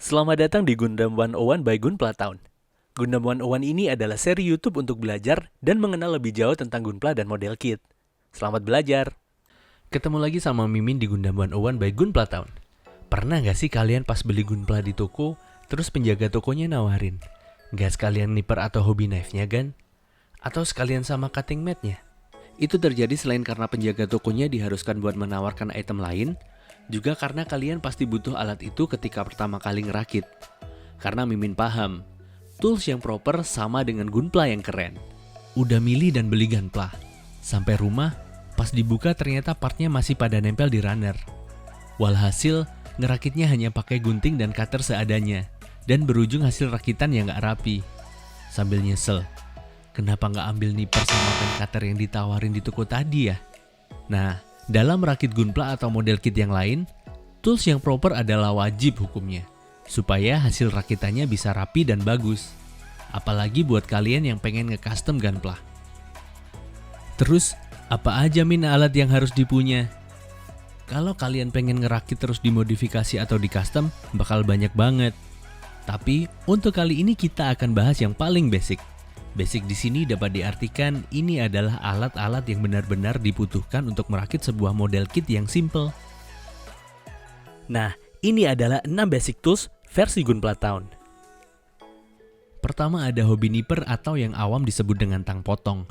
Selamat datang di Gundam 101 by Gunpla Town. Gundam 101 ini adalah seri YouTube untuk belajar dan mengenal lebih jauh tentang Gunpla dan model kit. Selamat belajar! Ketemu lagi sama Mimin di Gundam 101 by Gunpla Town. Pernah gak sih kalian pas beli Gunpla di toko, terus penjaga tokonya nawarin, gak sekalian nipper atau hobby knife-nya kan? Atau sekalian sama cutting mat-nya? Itu terjadi selain karena penjaga tokonya diharuskan buat menawarkan item lain, juga karena kalian pasti butuh alat itu ketika pertama kali ngerakit. Karena Mimin paham, tools yang proper sama dengan Gunpla yang keren. Udah milih dan beli Gunpla. Sampai rumah, pas dibuka ternyata partnya masih pada nempel di runner. Walhasil, ngerakitnya hanya pakai gunting dan cutter seadanya, dan berujung hasil rakitan yang gak rapi. Sambil nyesel, kenapa gak ambil nipper sama pen cutter yang ditawarin di toko tadi ya? Nah, dalam merakit Gunpla atau model kit yang lain, tools yang proper adalah wajib hukumnya, supaya hasil rakitannya bisa rapi dan bagus. Apalagi buat kalian yang pengen nge-custom Gunpla. Terus, apa aja alat yang harus dipunya? Kalau kalian pengen ngerakit terus dimodifikasi atau di-custom, bakal banyak banget. Tapi, untuk kali ini kita akan bahas yang paling basic. Basic di sini dapat diartikan ini adalah alat-alat yang benar-benar dibutuhkan untuk merakit sebuah model kit yang simple. Nah, ini adalah 6 basic tools versi Gunpla Town. Pertama ada hobby nipper atau yang awam disebut dengan tang potong.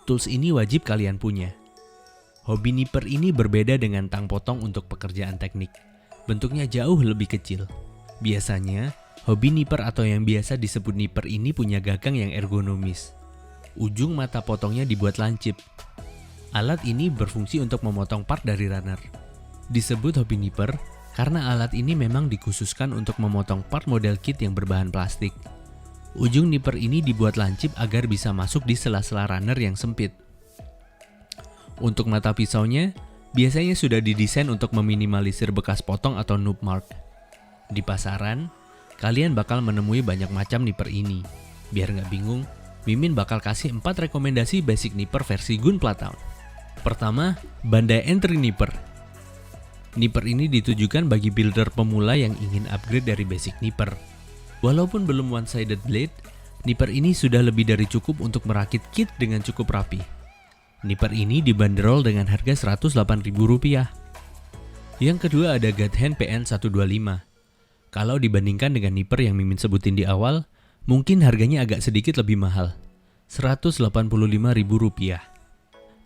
Tools ini wajib kalian punya. Hobby nipper ini berbeda dengan tang potong untuk pekerjaan teknik. Bentuknya jauh lebih kecil. Biasanya, hobby nipper atau yang biasa disebut nipper ini punya gagang yang ergonomis. Ujung mata potongnya dibuat lancip. Alat ini berfungsi untuk memotong part dari runner. Disebut hobby nipper karena alat ini memang dikhususkan untuk memotong part model kit yang berbahan plastik. Ujung nipper ini dibuat lancip agar bisa masuk di sela-sela runner yang sempit. Untuk mata pisaunya, biasanya sudah didesain untuk meminimalisir bekas potong atau noob mark. Di pasaran, kalian bakal menemui banyak macam nipper ini. Biar nggak bingung, Mimin bakal kasih 4 rekomendasi basic nipper versi Gunpla Town. Pertama, Bandai Entry Nipper. Nipper ini ditujukan bagi builder pemula yang ingin upgrade dari basic nipper. Walaupun belum one-sided blade, nipper ini sudah lebih dari cukup untuk merakit kit dengan cukup rapi. Nipper ini dibanderol dengan harga Rp108.000. Yang kedua ada Gathen PN125. Kalau dibandingkan dengan nipper yang Mimin sebutin di awal, mungkin harganya agak sedikit lebih mahal, Rp185.000.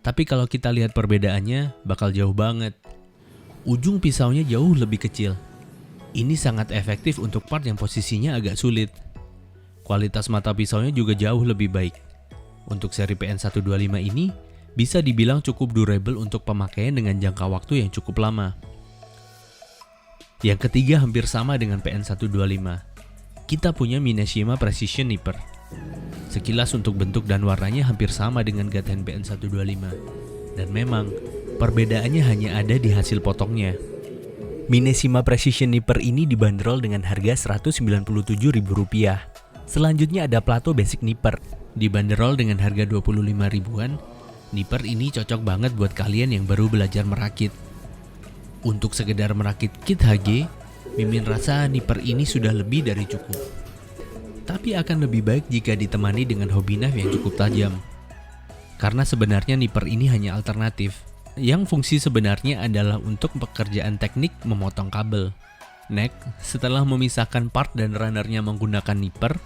Tapi kalau kita lihat perbedaannya, bakal jauh banget. Ujung pisaunya jauh lebih kecil. Ini sangat efektif untuk part yang posisinya agak sulit. Kualitas mata pisaunya juga jauh lebih baik. Untuk seri PN125 ini, bisa dibilang cukup durable untuk pemakaian dengan jangka waktu yang cukup lama. Yang ketiga hampir sama dengan PN125. Kita punya Mineshima Precision Nipper. Sekilas untuk bentuk dan warnanya hampir sama dengan Gathen PN125. Dan memang, perbedaannya hanya ada di hasil potongnya. Mineshima Precision Nipper ini dibanderol dengan harga Rp197.000. Selanjutnya ada Plato Basic Nipper. Dibanderol dengan harga Rp25.000-an. Nipper ini cocok banget buat kalian yang baru belajar merakit. Untuk sekedar merakit kit HG, Mimin rasa nipper ini sudah lebih dari cukup. Tapi akan lebih baik jika ditemani dengan hobby knife yang cukup tajam. Karena sebenarnya nipper ini hanya alternatif, yang fungsi sebenarnya adalah untuk pekerjaan teknik memotong kabel. Next, setelah memisahkan part dan runnernya menggunakan nipper,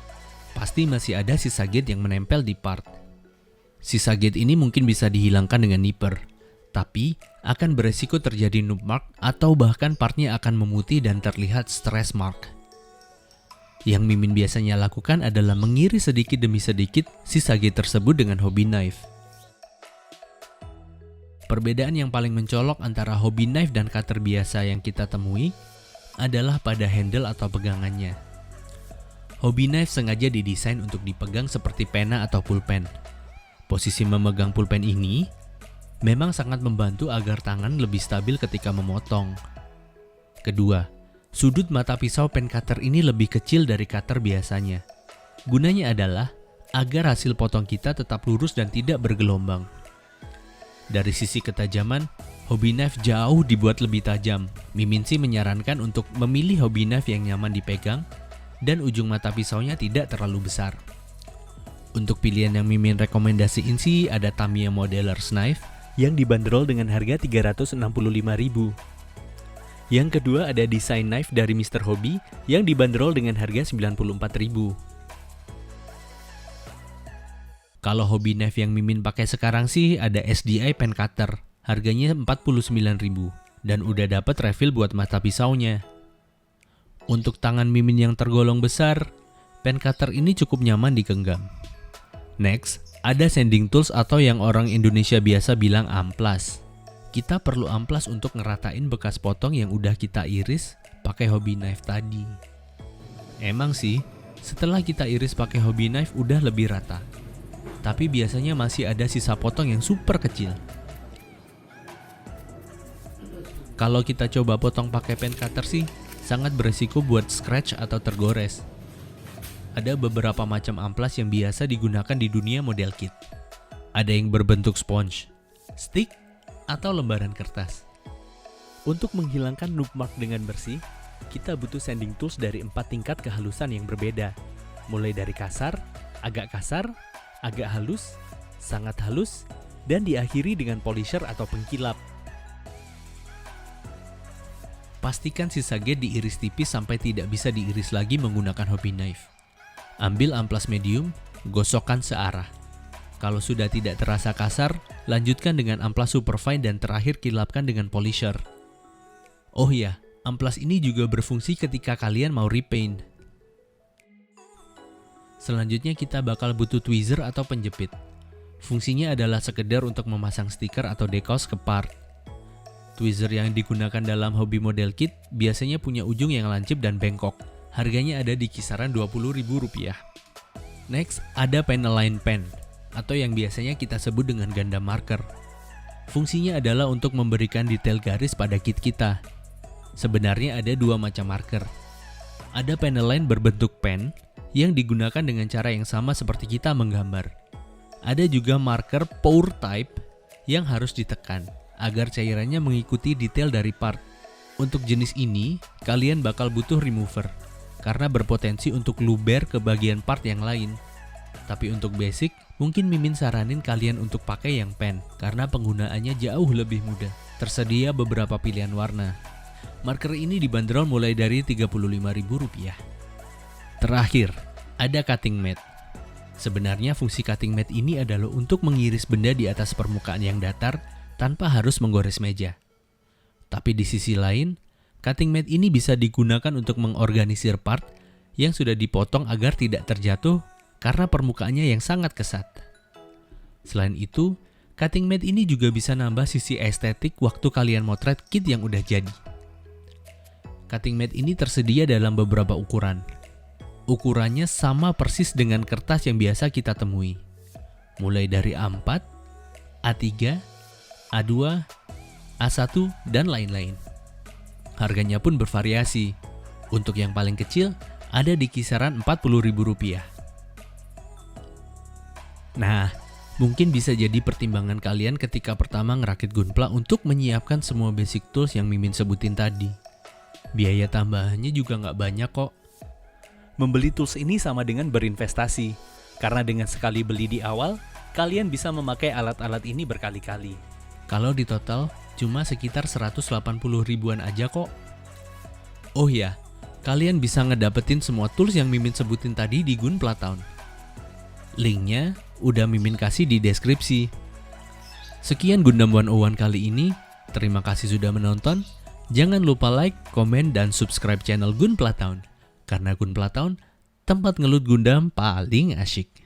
pasti masih ada sisa gate yang menempel di part. Sisa gate ini mungkin bisa dihilangkan dengan nipper, tapi akan beresiko terjadi noob mark atau bahkan partnya akan memutih dan terlihat stress mark. Yang Mimin biasanya lakukan adalah mengiris sedikit demi sedikit sisa gate tersebut dengan hobby knife. Perbedaan yang paling mencolok antara hobby knife dan cutter biasa yang kita temui adalah pada handle atau pegangannya. Hobby knife sengaja didesain untuk dipegang seperti pena atau pulpen. Posisi memegang pulpen ini memang sangat membantu agar tangan lebih stabil ketika memotong. Kedua, sudut mata pisau pen cutter ini lebih kecil dari cutter biasanya. Gunanya adalah agar hasil potong kita tetap lurus dan tidak bergelombang. Dari sisi ketajaman, Hobby knife jauh dibuat lebih tajam. Mimin sih menyarankan untuk memilih hobby knife yang nyaman dipegang dan ujung mata pisaunya tidak terlalu besar. Untuk pilihan yang Mimin rekomendasiin sih ada Tamiya Modeler's Knife yang dibanderol dengan harga 365.000. Yang kedua ada Design Knife dari Mr. Hobby yang dibanderol dengan harga 94.000. Kalau hobby knife yang Mimin pakai sekarang sih ada SDI Pen Cutter. Harganya 49.000 dan udah dapat refill buat mata pisaunya. Untuk tangan Mimin yang tergolong besar, pen cutter ini cukup nyaman digenggam. Next, ada sanding tools atau yang orang Indonesia biasa bilang amplas. Kita perlu amplas untuk ngeratain bekas potong yang udah kita iris pakai hobby knife tadi. Emang sih, setelah kita iris pakai hobby knife udah lebih rata. Tapi biasanya masih ada sisa potong yang super kecil. Kalau kita coba potong pakai pen cutter sih, sangat beresiko buat scratch atau tergores. Ada beberapa macam amplas yang biasa digunakan di dunia model kit. Ada yang berbentuk sponge, stick, atau lembaran kertas. Untuk menghilangkan noob mark dengan bersih, kita butuh sanding tools dari 4 tingkat kehalusan yang berbeda. Mulai dari kasar, agak halus, sangat halus, dan diakhiri dengan polisher atau pengkilap. Pastikan sisa gate diiris tipis sampai tidak bisa diiris lagi menggunakan hobby knife. Ambil amplas medium, gosokkan searah. Kalau sudah tidak terasa kasar, lanjutkan dengan amplas superfine dan terakhir kilapkan dengan polisher. Oh ya, amplas ini juga berfungsi ketika kalian mau repaint. Selanjutnya kita bakal butuh tweezer atau penjepit. Fungsinya adalah sekedar untuk memasang stiker atau decals ke part. Tweezer yang digunakan dalam hobi model kit biasanya punya ujung yang lancip dan bengkok. Harganya ada di kisaran Rp20.000. Next, ada pen align pen, atau yang biasanya kita sebut dengan ganda marker. Fungsinya adalah untuk memberikan detail garis pada kit kita. Sebenarnya ada 2 macam marker. Ada pen align berbentuk pen, yang digunakan dengan cara yang sama seperti kita menggambar. Ada juga marker pour type, yang harus ditekan agar cairannya mengikuti detail dari part. Untuk jenis ini, kalian bakal butuh remover, karena berpotensi untuk luber ke bagian part yang lain. Tapi untuk basic, mungkin Mimin saranin kalian untuk pakai yang pen, karena penggunaannya jauh lebih mudah. Tersedia beberapa pilihan warna. Marker ini dibanderol mulai dari Rp35.000. Terakhir, ada cutting mat. Sebenarnya fungsi cutting mat ini adalah untuk mengiris benda di atas permukaan yang datar, tanpa harus menggores meja. Tapi di sisi lain, cutting mat ini bisa digunakan untuk mengorganisir part yang sudah dipotong agar tidak terjatuh karena permukaannya yang sangat kesat. Selain itu, cutting mat ini juga bisa nambah sisi estetik waktu kalian motret kit yang udah jadi. Cutting mat ini tersedia dalam beberapa ukuran. Ukurannya sama persis dengan kertas yang biasa kita temui. Mulai dari A4, A3, A2, A1, dan lain-lain. Harganya pun bervariasi. Untuk yang paling kecil, ada di kisaran Rp40.000. Nah, mungkin bisa jadi pertimbangan kalian ketika pertama ngerakit Gunpla untuk menyiapkan semua basic tools yang Mimin sebutin tadi. Biaya tambahannya juga nggak banyak kok. Membeli tools ini sama dengan berinvestasi, karena dengan sekali beli di awal, kalian bisa memakai alat-alat ini berkali-kali. Kalau di total, cuma sekitar 180.000-an aja kok. Oh ya, kalian bisa ngedapetin semua tools yang Mimin sebutin tadi di Gunpla Town. Linknya udah Mimin kasih di deskripsi. Sekian Gundam 101 kali ini, terima kasih sudah menonton. Jangan lupa like, komen, dan subscribe channel Gunpla Town. Karena Gunpla Town, tempat ngelut Gundam paling asyik.